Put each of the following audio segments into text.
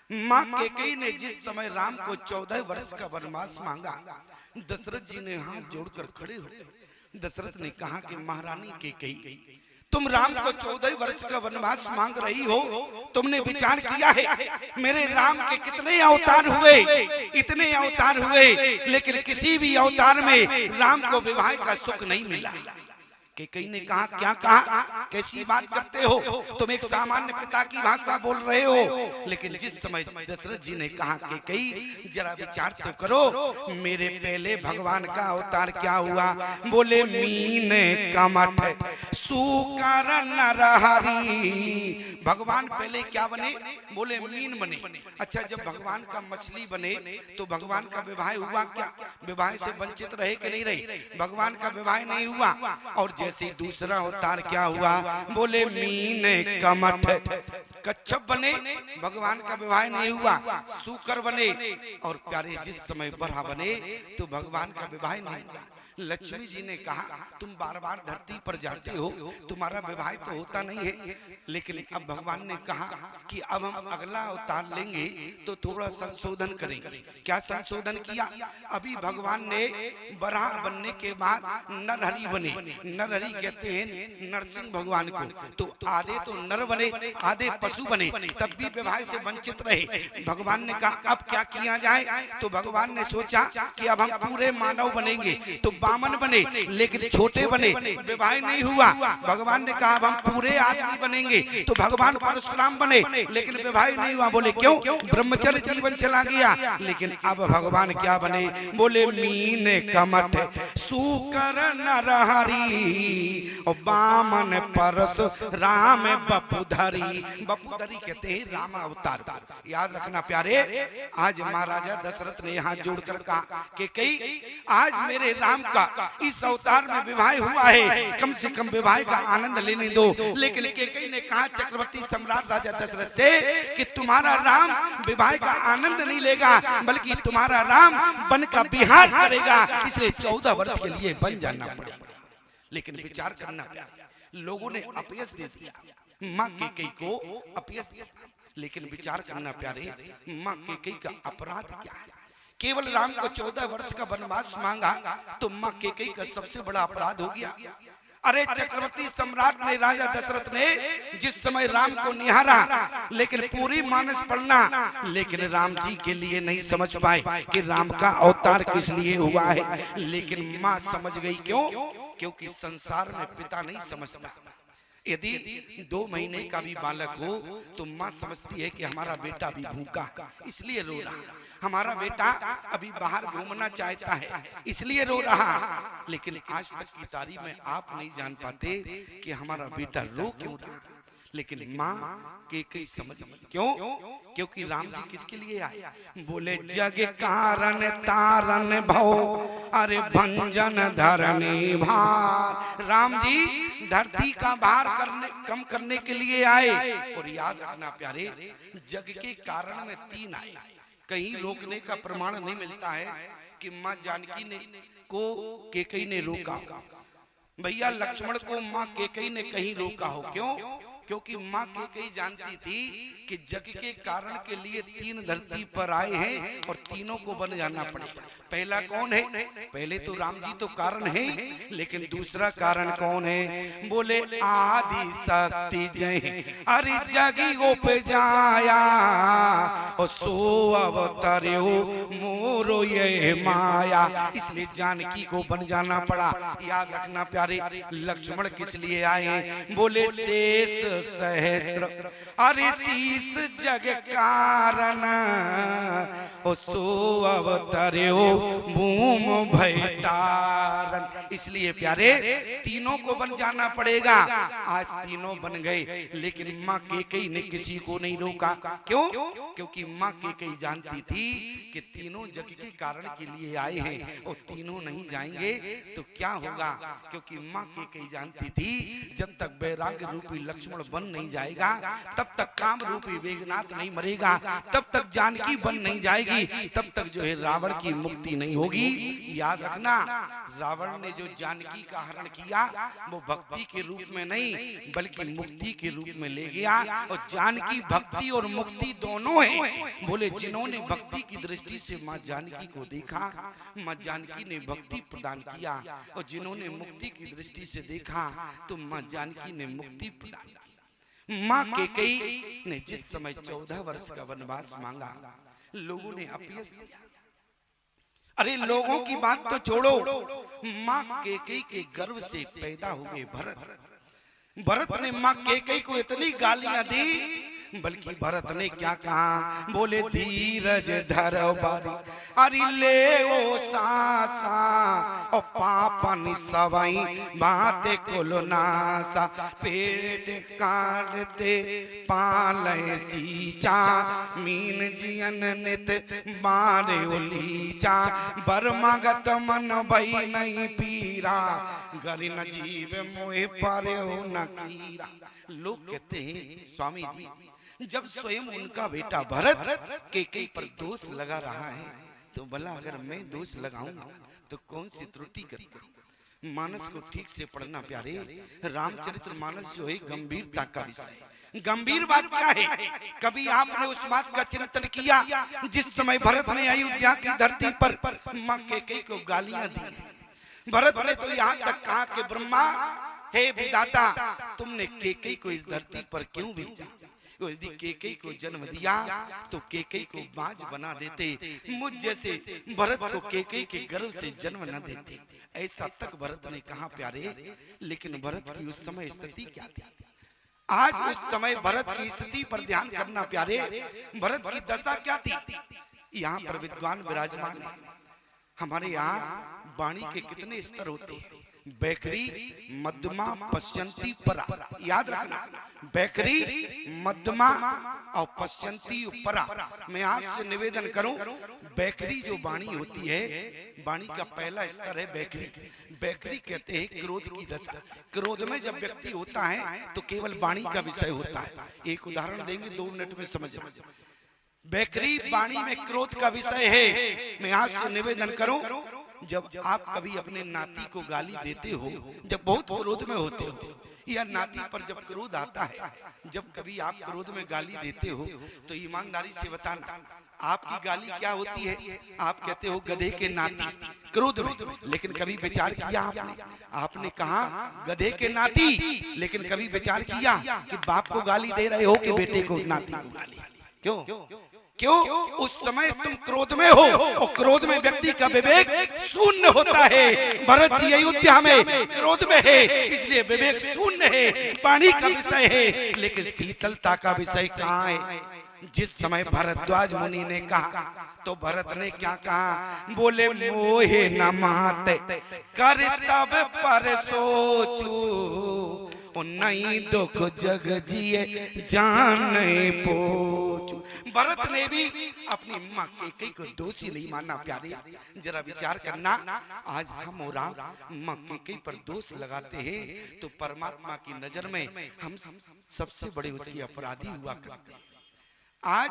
माँ कैकेयी ने जिस समय राम को 14 वर्ष का वनवास मांगा, दशरथ जी ने हाथ जोड़कर खड़े हो गए। दशरथ ने कहा कि महारानी कैकेयी, तुम राम को 14 वर्ष का वनवास मांग रही हो, तुमने विचार किया है मेरे राम के कितने अवतार हुए, इतने अवतार हुए, लेकिन किसी भी अवतार में राम को विवाह का सुख नहीं मिला। कैकेयी ने कहा, क्या कहा, कैसी बात करते हो, तुम एक सामान्य पिता की भाषा बोल रहे हो। लेकिन जिस समय दशरथ जी ने कहा, कैकेयी जरा विचार तो करो, मेरे पहले भगवान का अवतार क्या हुआ? बोले मीन कमठ सुकर नरहरि। भगवान पहले क्या बने? बोले मीन बने। अच्छा, जब भगवान का मछली बने तो भगवान का विवाह हुआ क्या? विवाह से वंचित रहे कि नहीं रहे? भगवान का विवाह नहीं हुआ। और जैसे दूसरा अवतार क्या हुआ? बोले मीन कमठ कच्छप बने, भगवान का विवाह नहीं हुआ। सूकर बने और प्यारे जिस समय बरहा बने तो भगवान का विवाह नहीं हुआ। लक्ष्मी जी ने कहा, तुम बार बार धरती पर जाते हो, तुम्हारा विवाह तो होता नहीं है। लेकिन अब भगवान ने कहा कि अब हम अगला अवतार लेंगे तो थोड़ा संशोधन करेंगे। क्या संशोधन किया? अभी भगवान ने बराह बनने के बाद नरहरि बने। नरहरि कहते हैं नरसिंह भगवान को। तो आधे तो नर बने, आधे पशु बने, तब भी विवाह से वंचित रहे। भगवान ने कहा अब क्या किया जाए? तो भगवान ने सोचा कि अब हम पूरे मानव बनेंगे। तो बामन बने, लेकिन छोटे बने, विवाह नहीं हुआ। भगवान ने कहा अब हम पूरे आदमी बनेंगे। तो भगवान परशुराम बने, लेकिन विवाह नहीं हुआ। बोले क्यों? ब्रह्मचर्य जीवन चला गया। लेकिन अब भगवान क्या बने? बोले मीन कमठ सुकर नरहरि और बामन परशुराम बपुधरी। बपुधरी कहते हैं राम अवतार। याद रखना प्यारे, आज महाराजा दशरथ ने हाथ जोड़कर कहा कि कई आज मेरे राम का इस अवतार में विवाह हुआ है, कम से कम विवाह का आनंद लेने दो। लेकिन कैकेयी ने कहा चक्रवर्ती सम्राट राजा दशरथ से कि तुम्हारा राम विवाह का आनंद नहीं लेगा, बल्कि तुम्हारा राम वन का विहार करेगा, इसलिए 14 वर्ष के लिए बन जाना पड़ेगा। लेकिन विचार करना प्यारे, लोगों ने अपयश दे दिया, माँ कैकेयी को अपयश दिया। लेकिन विचार करना प्यारे, माँ कैकेयी का अपराध क्या है? केवल राम को 14 वर्ष का वनवास मांगा तो माँ कैकेयी का सबसे बड़ा अपराध हो गया। अरे चक्रवर्ती सम्राट ने, राजा दशरथ ने जिस समय राम को निहारा, लेकिन पूरी मानस पढ़ना, लेकिन राम जी के लिए नहीं समझ पाए कि राम का अवतार किस लिए हुआ है। लेकिन माँ समझ गई। क्यों? क्योंकि संसार में पिता नहीं समझता। यदि 2 महीने का भी बालक हो तो माँ समझती है कि हमारा बेटा भी भूखा, इसलिए रो रहा। हमारा बेटा अभी बाहर घूमना चाहता है, इसलिए रो रहा। लेकिन आज तक की तारीख में आप नहीं जान पाते कि हमारा बेटा रो क्यों रहा। लेकिन माँ कैकेयी समझ गई। क्यों? क्योंकि राम जी किसके लिए आए? बोले जग कारण तारन भव, अरे भंजन धरनी भार। राम जी धरती का भार कम करने के लिए आए। और याद रखना प्यारे, जग के कारण में 3 आए। कहीं रोकने का प्रमाण नहीं मिलता है कि माँ जानकी ने को कैकेयी ने रोका। भैया लक्ष्मण को माँ कैकेयी ने कहीं रोका हो। क्यों? क्योंकि माँ कैकेयी जानती थी कि जग के कारण के लिए 3 धरती पर आए हैं और तीनों को बन जाना पड़ेगा। पहला कौन है? पहले तो राम जी तो कारण है, लेकिन दूसरा कारण कौन है? बोले आदि शक्ति जय अरे जगी उपजाया और सो अवतर्यो मोरो ये माया। इसलिए जानकी को बन जाना पड़ा। याद रखना प्यारे, लक्ष्मण किस लिए आए? बोले शेष सहस्त्र अरे शीस जग कारण ओ सो अवतर्यो भूम भैटारन। इसलिए प्यारे तीनों को बन जाना पड़ेगा। आज तीनों बन गए, लेकिन माँ कैकेयी ने किसी को नहीं रोका। क्यों? क्योंकि माँ कैकेयी जानती थी कि तीनों जग के कारण के लिए आए हैं और तीनों नहीं जाएंगे तो क्या होगा। क्योंकि माँ कैकेयी जानती थी जब तक वैराग्य रूपी लक्ष्मण बन नहीं जाएगा, तब तक काम रूपी वेगनाथ नहीं मरेगा, तब तक जानकी बन नहीं जाएगी, तब तक जो है रावण की मुक्ति नहीं होगी। याद रखना, रावण ने जो जानकी का हरण किया वो भक्ति के रूप में नहीं बल्कि मुक्ति के रूप में ले गया। और जानकी भक्ति और मुक्ति दोनों है, बोले जिन्होंने भक्ति की दृष्टि से माँ जानकी को देखा, माँ जानकी ने भक्ति प्रदान किया, और जिन्होंने मुक्ति की दृष्टि से देखा तो माँ जानकी ने मुक्ति प्रदान की। माँ कैकेयी ने जिस समय 14 वर्ष का वनवास मांगा, लोगों ने अपयश दिया। अरे लोगों की बात तो छोड़ो, माँ कैकेयी के गर्भ से पैदा हुए भरत ने माँ कैकेयी को इतनी गालियां दी, बल्कि भरत ने क्या कहा, बोले धीरज धरो बारी, अरे ले ओ सासा और पापन सवाई बाते कुल नासा, पेट काटते पाले सीचा, मीन जियन नित बारे उलीचा, बरमगत मन भई नहीं पीरा, गरि न जीव मोहे पारे हो न कीरा। लोग कहते हैं स्वामी जी, जब स्वयं उनका बेटा भरत कैकेयी पर दोष लगा रहा है, तो भला अगर मैं दोष लगाऊंगा तो कौन सी त्रुटि करता। मानस को ठीक से पढ़ना प्यारे। रामचरितमानस जो है गंभीरता का विषय। गंभीर बात क्या है? कभी आपने उस बात का चिंतन किया जिस समय भरत ने अयोध्या की धरती पर मां कैकेयी को गालियां दी। भरत ने तो यहाँ तक कहा कि ब्रह्मा, हे विधाता, तुमने कैकेयी को इस धरती पर क्यों भेजा? यदि कैकेयी को जन्म दिया तो कैकेयी को बाज बना देते, मुझ जैसे भरत को कैकेयी के गर्भ से जन्म न देते। ऐसा तक भरत ने कहा प्यारे। लेकिन भरत की उस समय स्थिति क्या थी? आज उस समय भरत की स्थिति पर ध्यान करना प्यारे। भरत की दशा क्या थी? यहाँ पर विद्वान विराजमान है। हमारे यहाँ वाणी के कितने स्तर होते हैं? बैकरी, मध्यमा, पश्चंती, परा। याद रखना, बैकरी, मध्यमा और पश्चंती, परा। मैं आपसे निवेदन करूं, बैकरी जो वाणी होती है, वाणी का पहला स्तर है बैकरी। बैकरी कहते हैं क्रोध की दशा। क्रोध में जब व्यक्ति होता है तो केवल वाणी का विषय होता है। एक उदाहरण देंगे, 2 मिनट में समझना। बैकरी वाणी में क्रोध का विषय है। मैं आपसे निवेदन करूं, जब आप कभी अपने नाती को गाली देते हो, जब बहुत क्रोध में होते हो, या नाती पर जब क्रोध आता है, जब कभी आप क्रोध में गाली देते हो, तो ईमानदारी से बताना आपकी गाली क्या होती है? आप कहते हो गधे के नाती, क्रोध में। लेकिन कभी विचार किया आपने? आपने कहा गधे के नाती, लेकिन कभी विचार किया कि बाप को गाली दे रहे हो कि बेटे को, नाती को गाली? क्यों? उस समय तुम क्रोध में हो, और क्रोध में व्यक्ति का विवेक शून्य होता है। भरत जी अयोध्या में क्रोध में है, इसलिए विवेक शून्य है, पानी का विषय है। लेकिन शीतलता का विषय कहाँ है? जिस समय भरद्वाज मुनि ने कहा, तो भरत ने क्या कहा? बोले मोहे न माते कर तब पर सोचू, नहीं दुख जग जिए जाने पोचू। भरत ने भी अपनी माँ कैकेयी को दोषी नहीं माना प्यारे। जरा विचार करना, आज हम और आप माँ कैकेयी पर दोष लगाते हैं तो परमात्मा की नजर में हम सबसे बड़े उसके अपराधी हुआ करते हैं। आज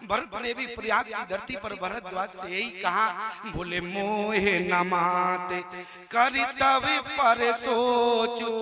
भरत ने भी प्रयाग की धरती पर भरद्वाज से यही कहा, बोले मोहे न माते करी तब पर सोचो,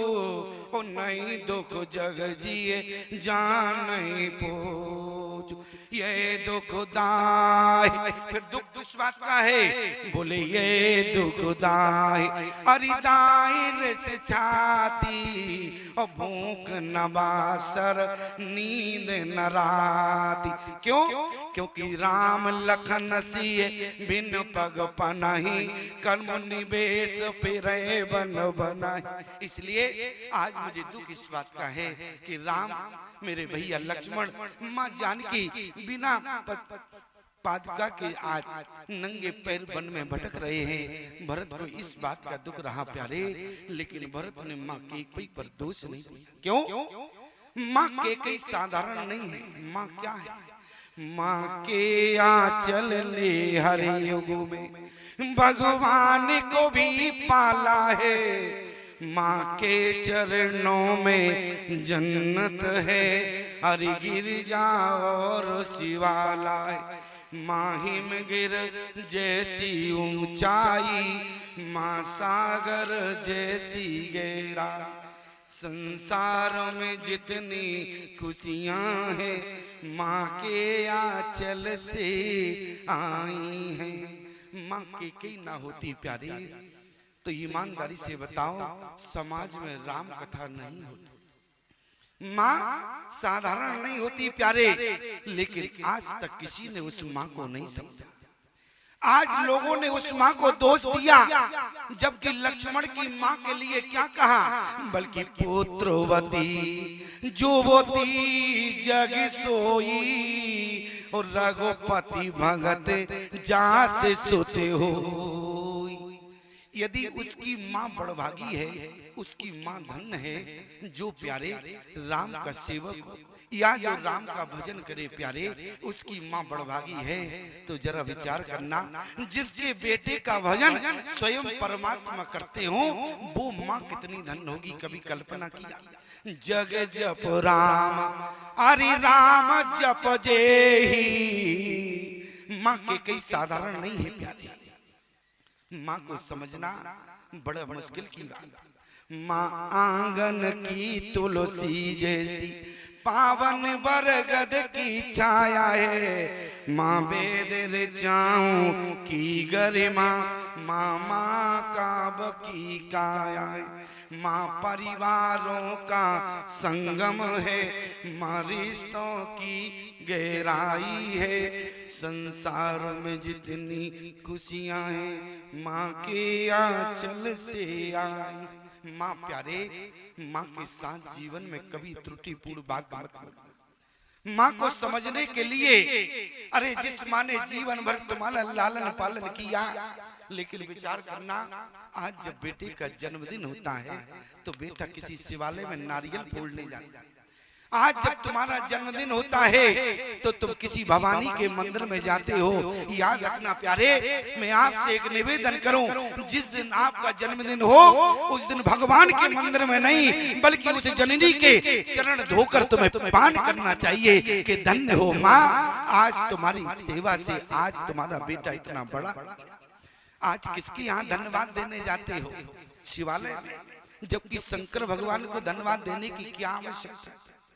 ओ नहीं दुख जग जिए जान पोचो। ये दुख दाय, फिर दुख किस बात का है? बोले ये दुख दाय, अरे दायर से छाती, और भूख न बासर नींद न राती। क्यों? क्योंकि राम लखन सिए बिन पग पनाही, कर्म निवेश फिरे बन बनाही। इसलिए आज मुझे दुख इस बात का है कि राम, मेरे भैया लक्ष्मण, माँ जानकी बिना पादुका के आज नंगे पैर वन में भटक रहे हैं। भरत को इस बात का दुख रहा प्यारे। लेकिन भरत ने माँ कैकेयी पर दोष नहीं दिया। क्यों? माँ कैकेयी साधारण नहीं है। माँ क्या है? माँ के आंचल ने हर युग में भगवान को भी पाला है। माँ के चरणों में जन्नत है, हरि गिरिजा और शिवाला है। माहिम गिर जैसी ऊंचाई, माँ सागर जैसी गहरा। संसार में जितनी खुशियां हैं, माँ के आंचल से आई हैं। माँ के कई ना होती प्यारे तो ईमानदारी से बताओ समाज में राम कथा नहीं होती। माँ साधारण नहीं होती प्यारे, लेकिन आज तक किसी ने उस माँ को नहीं समझा। आज लोगों ने उस माँ को दोष दिया, जबकि लक्ष्मण की माँ के लिए क्या कहा, बल्कि पुत्रवती जुवती जग सोई और रघुपति भगत जहाँ से सोते हो। यदि उसकी माँ बड़भागी है, उसकी माँ धन्य है जो प्यारे राम का सेवक हो या जो राम का भजन करे प्यारे, उसकी माँ बड़भागी है। तो जरा विचार करना, जिसके बेटे का भजन स्वयं परमात्मा करते हो वो माँ कितनी धन्य होगी। कभी कल्पना किया? जग जप राम हरि राम जप जेहि। माँ के कई साधारण नहीं है प्यारे, माँ को समझना बड़ा मुश्किल की बात। माँ आंगन की तुलसी जैसी पावन बरगद की छाया है। माँ वेद ऋचाओं की गरिमा, माँ काब की काया है। माँ परिवारों का संगम है, माँ रिश्तों की गहराई है। संसार में जितनी खुशियां हैं माँ के आंचल से आई। माँ प्यारे, माँ के साथ जीवन में कभी त्रुटिपूर्ण बात मत करना। माँ को समझने के लिए, अरे जिस माँ ने जीवन भर तुम्हारा लालन पालन किया, लेकिन विचार करना, आज जब बेटे का जन्मदिन होता है तो बेटा किसी शिवालय में नारियल फोड़ने जाता है। आज जब तुम्हारा जन्मदिन होता है तो तुम किसी भवानी के मंदिर में जाते हो। याद रखना प्यारे, मैं आपसे एक निवेदन करूं, जिस दिन आपका जन्मदिन हो उस दिन भगवान के मंदिर में नहीं बल्कि उस जननी के चरण धोकर तुम्हें पान करना चाहिए कि धन्य हो माँ, आज तुम्हारी सेवा से आज तुम्हारा बेटा इतना बड़ा। आज किसके यहाँ धन्यवाद देने जाते हो? शिवालय में, जबकि शंकर भगवान को धन्यवाद देने की क्या आवश्यकता है?